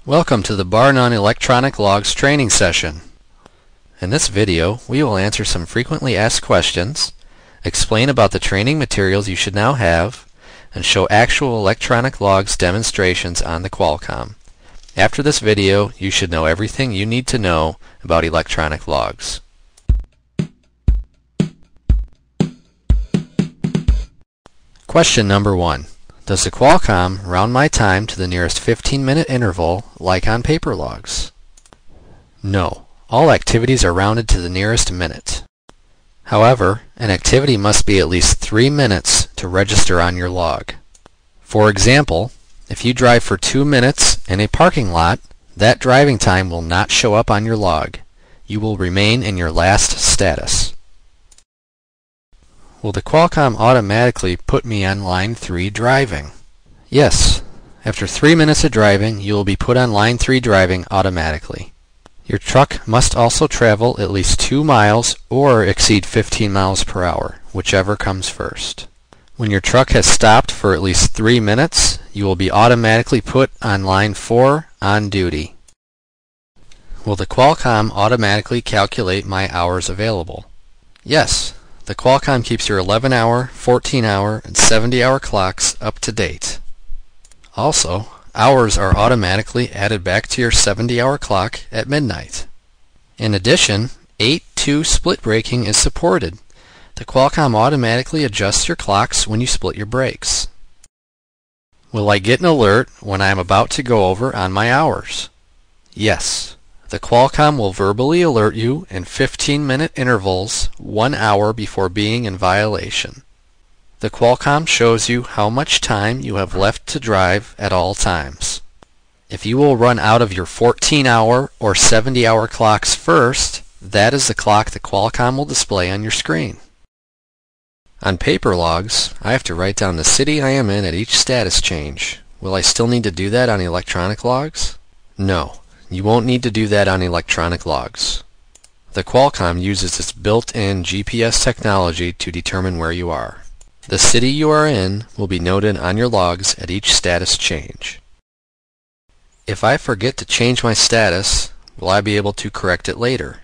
Welcome to the Bar None Electronic Logs training session. In this video, we will answer some frequently asked questions, explain about the training materials you should now have, and show actual electronic logs demonstrations on the Qualcomm. After this video, you should know everything you need to know about electronic logs. Question number 1. Does the Qualcomm round my time to the nearest 15-minute interval like on paper logs? No. All activities are rounded to the nearest minute. However, an activity must be at least 3 minutes to register on your log. For example, if you drive for 2 minutes in a parking lot, that driving time will not show up on your log. You will remain in your last status. Will the Qualcomm automatically put me on line 3 driving? Yes. After 3 minutes of driving, you will be put on line 3 driving automatically. Your truck must also travel at least 2 miles or exceed 15 miles per hour, whichever comes first. When your truck has stopped for at least 3 minutes, you will be automatically put on line 4 on duty. Will the Qualcomm automatically calculate my hours available? Yes. The Qualcomm keeps your 11-hour, 14-hour, and 70-hour clocks up to date. Also, hours are automatically added back to your 70-hour clock at midnight. In addition, 8-2 split braking is supported. The Qualcomm automatically adjusts your clocks when you split your brakes. Will I get an alert when I am about to go over on my hours? Yes. The Qualcomm will verbally alert you in 15-minute intervals 1 hour before being in violation. The Qualcomm shows you how much time you have left to drive at all times. If you will run out of your 14-hour or 70-hour clocks first, that is the clock the Qualcomm will display on your screen. On paper logs, I have to write down the city I am in at each status change. Will I still need to do that on electronic logs? No. You won't need to do that on electronic logs. The Qualcomm uses its built-in GPS technology to determine where you are. The city you are in will be noted on your logs at each status change. If I forget to change my status, will I be able to correct it later?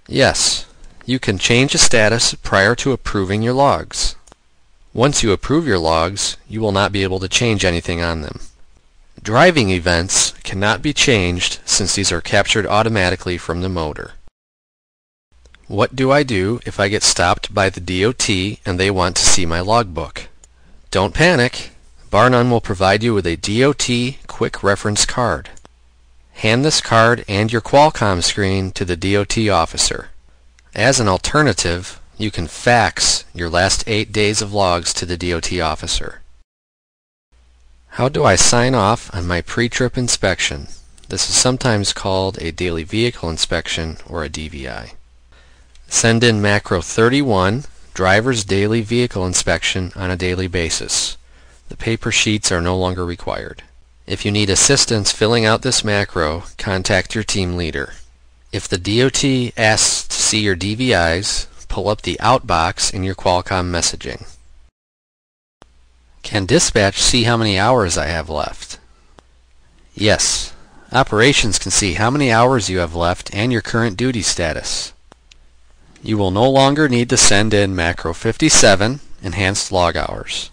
Yes. You can change a status prior to approving your logs. Once you approve your logs, you will not be able to change anything on them. Driving events cannot be changed since these are captured automatically from the motor. What do I do if I get stopped by the DOT and they want to see my logbook? Don't panic. Bar None will provide you with a DOT quick reference card. Hand this card and your Qualcomm screen to the DOT officer. As an alternative, you can fax your last 8 days of logs to the DOT officer. How do I sign off on my pre-trip inspection? This is sometimes called a daily vehicle inspection or a DVI. Send in macro 31, driver's daily vehicle inspection on a daily basis. The paper sheets are no longer required. If you need assistance filling out this macro, contact your team leader. If the DOT asks to see your DVIs, pull up the Out box in your Qualcomm messaging. Can dispatch see how many hours I have left? Yes. Operations can see how many hours you have left and your current duty status. You will no longer need to send in macro 57, enhanced log hours.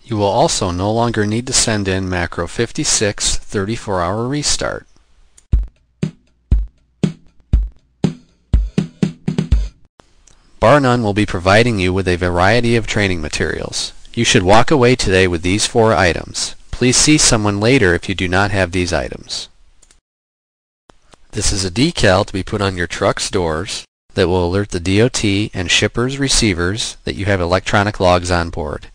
You will also no longer need to send in macro 56, 34-hour restart. Bar None will be providing you with a variety of training materials. You should walk away today with these 4 items. Please see someone later if you do not have these items. This is a decal to be put on your truck's doors that will alert the DOT and shippers' receivers that you have electronic logs on board.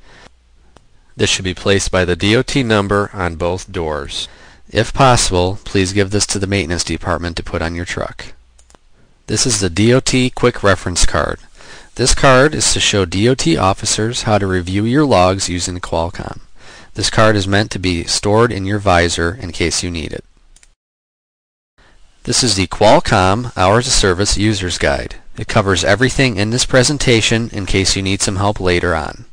This should be placed by the DOT number on both doors. If possible, please give this to the maintenance department to put on your truck. This is the DOT Quick Reference Card. This card is to show DOT officers how to review your logs using the Qualcomm. This card is meant to be stored in your visor in case you need it. This is the Qualcomm Hours of Service User's Guide. It covers everything in this presentation in case you need some help later on.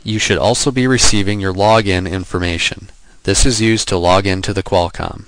You should also be receiving your login information. This is used to log into the Qualcomm.